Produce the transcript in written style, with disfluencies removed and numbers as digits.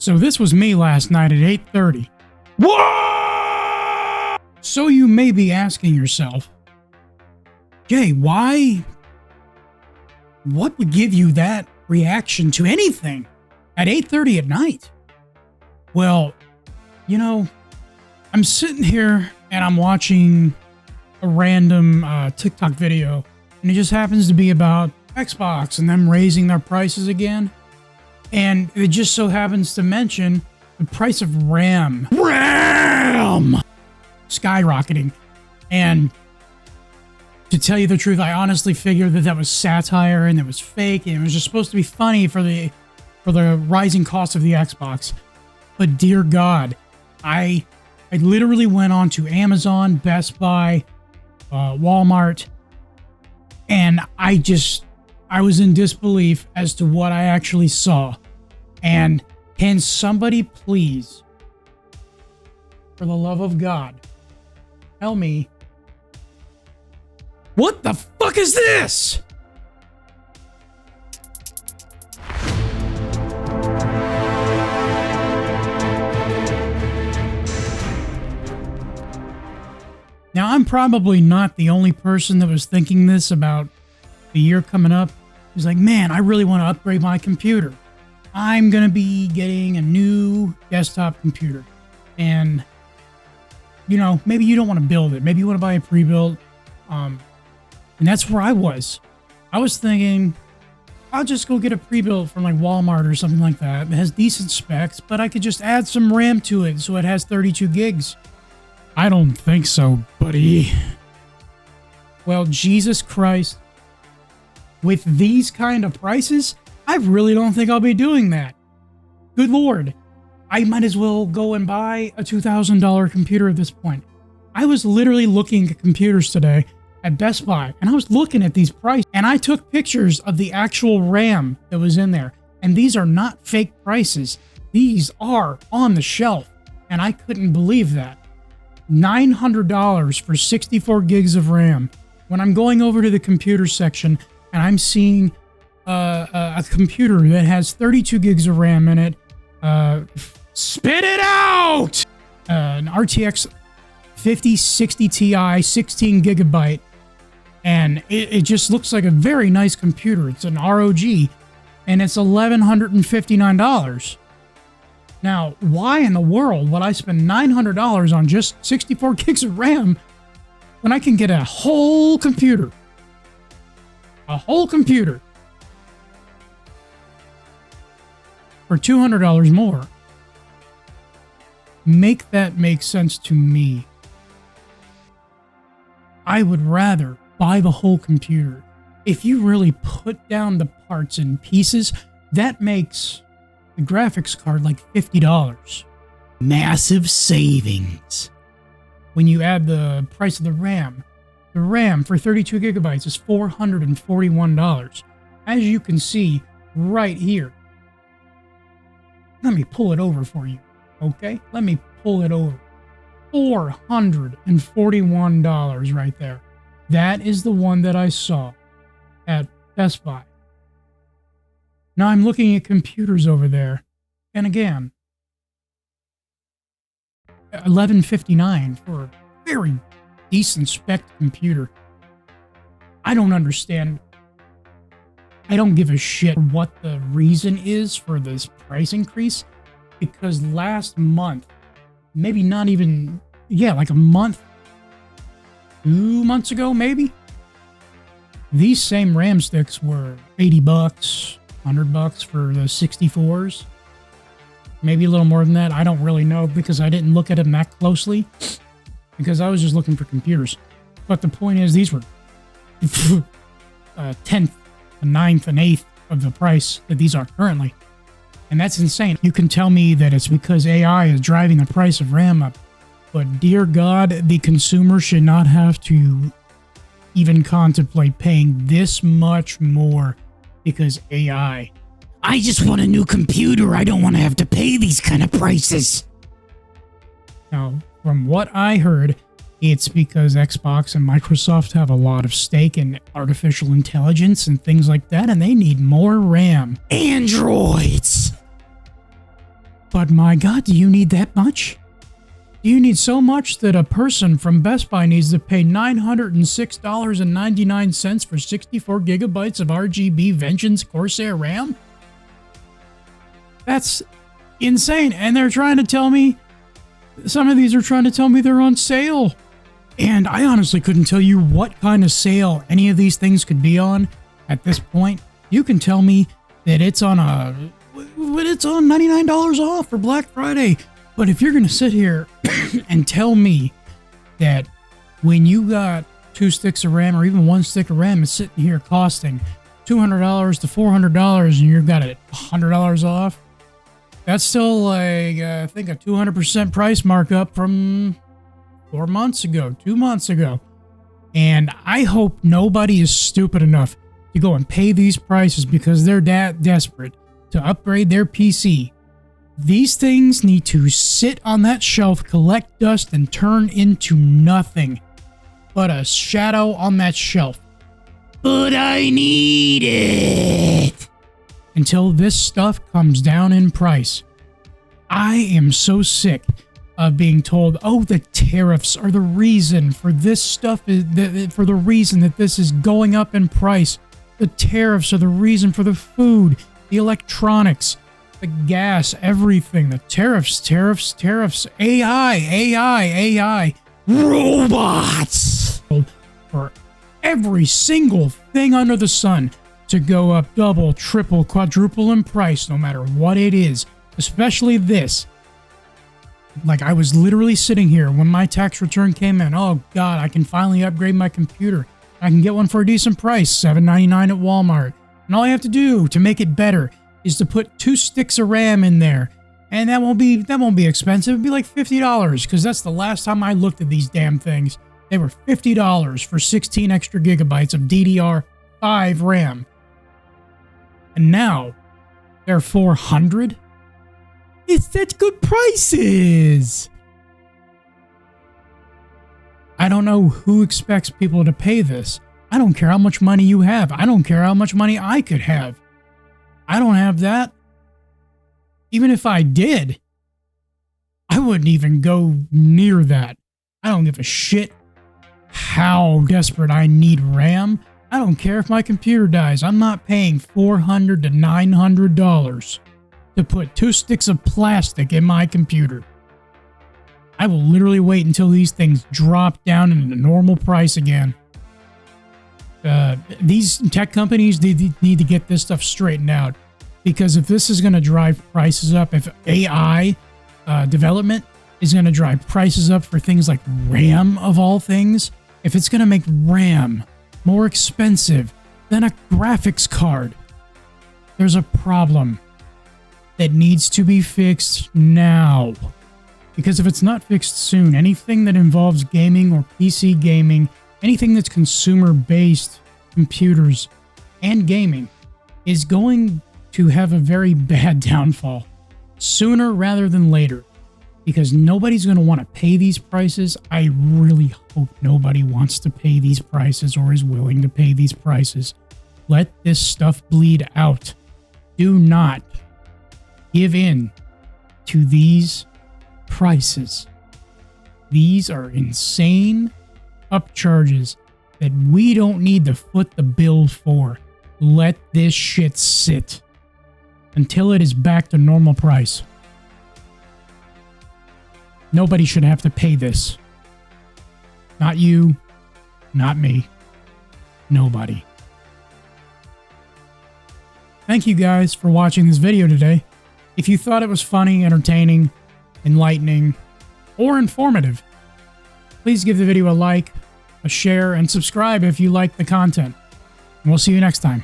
So this was me last night at 8:30. What? So you may be asking yourself, Jay, why? What would give you that reaction to anything at 8:30 at night? Well, you know, I'm sitting here and I'm watching a random TikTok video, and it just happens to be about Xbox and them raising their prices again. And it just so happens to mention the price of RAM skyrocketing. And to tell you the truth, I honestly figured that was satire and it was fake, and it was just supposed to be funny for the rising cost of the Xbox. But dear God, I literally went on to Amazon, Best Buy, Walmart, and I was in disbelief as to what I actually saw. And can somebody please, for the love of God, tell me, what the fuck is this? Now, I'm probably not the only person that was thinking this about the year coming up. He's like, man, I really want to upgrade my computer. I'm going to be getting a new desktop computer. And, you know, maybe you don't want to build it. Maybe you want to buy a pre-built. And that's where I was. I was thinking, I'll just go get a pre-built from like Walmart or something like that. It has decent specs, but I could just add some RAM to it so it has 32 gigs. I don't think so, buddy. Well, Jesus Christ. With these kind of prices, I really don't think I'll be doing that. Good Lord. I might as well go and buy a $2,000 computer at this point. I was literally looking at computers today at Best Buy, and I was looking at these prices, and I took pictures of the actual RAM that was in there. And these are not fake prices. These are on the shelf, and I couldn't believe that. $900 for 64 gigs of RAM. When I'm going over to the computer section and I'm seeing a computer that has 32 gigs of RAM in it, spit it out! An RTX 5060 Ti, 16 gigabyte, and it just looks like a very nice computer. It's an ROG, and it's $1,159. Now, why in the world would I spend $900 on just 64 gigs of RAM when I can get a whole computer? A whole computer for $200 more. Make that make sense to me. I would rather buy the whole computer. If you really put down the parts and pieces, that makes the graphics card like $50. Massive savings. When you add the price of the RAM for 32 gigabytes is $441. As you can see right here. Let me pull it over for you, okay? Let me pull it over. $441 right there. That is the one that I saw at Best Buy. Now I'm looking at computers over there, and again, $1,159 for a very decent spec computer. I don't understand. I don't give a shit what the reason is for this price increase, because last month, maybe not even, like a month, 2 months ago, maybe, these same RAM sticks were $80, $100 for the 64s. Maybe a little more than that. I don't really know because I didn't look at them that closely because I was just looking for computers. But the point is, these were 10th, a 9th, an 8th of the price that these are currently. And that's insane. You can tell me that it's because AI is driving the price of RAM up. But dear God, the consumer should not have to even contemplate paying this much more because AI. I just want a new computer. I don't want to have to pay these kind of prices. Now, from what I heard, it's because Xbox and Microsoft have a lot of stake in artificial intelligence and things like that, and they need more RAM. Androids! But my God, do you need that much? Do you need so much that a person from Best Buy needs to pay $906.99 for 64 gigabytes of RGB Vengeance Corsair RAM? That's insane. And they're trying to tell me, some of these are trying to tell me they're on sale. And I honestly couldn't tell you what kind of sale any of these things could be on at this point. You can tell me that it's on $99 off for Black Friday. But if you're going to sit here and tell me that when you got 2 sticks of RAM or even 1 stick of RAM is sitting here costing $200 to $400 and you've got it $100 off, that's still like, I think, a 200% price markup from 4 months ago, 2 months ago. And I hope nobody is stupid enough to go and pay these prices because they're that desperate to upgrade their PC. These things need to sit on that shelf, collect dust, and turn into nothing but a shadow on that shelf. But I need it until this stuff comes down in price. I am so sick of being told, oh, the tariffs are the reason for this stuff, for the reason that this is going up in price. The tariffs are the reason for the food, the electronics, the gas, everything. The tariffs, AI, robots. For every single thing under the sun to go up double, triple, quadruple in price, no matter what it is, especially this. Like, I was literally sitting here when my tax return came in. Oh God, I can finally upgrade my computer. I can get one for a decent price, $7.99 at Walmart. And all I have to do to make it better is to put 2 sticks of RAM in there. And that won't be expensive. It'll be like $50, because that's the last time I looked at these damn things. They were $50 for 16 extra gigabytes of DDR5 RAM. And now they're $400? It's such good prices! I don't know who expects people to pay this. I don't care how much money you have. I don't care how much money I could have. I don't have that. Even if I did, I wouldn't even go near that. I don't give a shit how desperate I need RAM. I don't care if my computer dies. I'm not paying $400 to $900 to put 2 sticks of plastic in my computer. I will literally wait until these things drop down into the normal price again. These tech companies need to get this stuff straightened out, because if this is going to drive prices up, if AI development is going to drive prices up for things like RAM of all things, if it's going to make RAM more expensive than a graphics card, there's a problem that needs to be fixed now. Because if it's not fixed soon, anything that involves gaming or PC gaming, anything that's consumer-based computers and gaming is going to have a very bad downfall sooner rather than later, because nobody's going to want to pay these prices. I really hope nobody wants to pay these prices or is willing to pay these prices. Let this stuff bleed out. Do not give in to these prices. These are insane upcharges that we don't need to foot the bill for. Let this shit sit until it is back to normal price. Nobody should have to pay this. Not you, not me, nobody. Thank you guys for watching this video today. If you thought it was funny, entertaining, enlightening, or informative, please give the video a like, a share, and subscribe if you like the content. And we'll see you next time.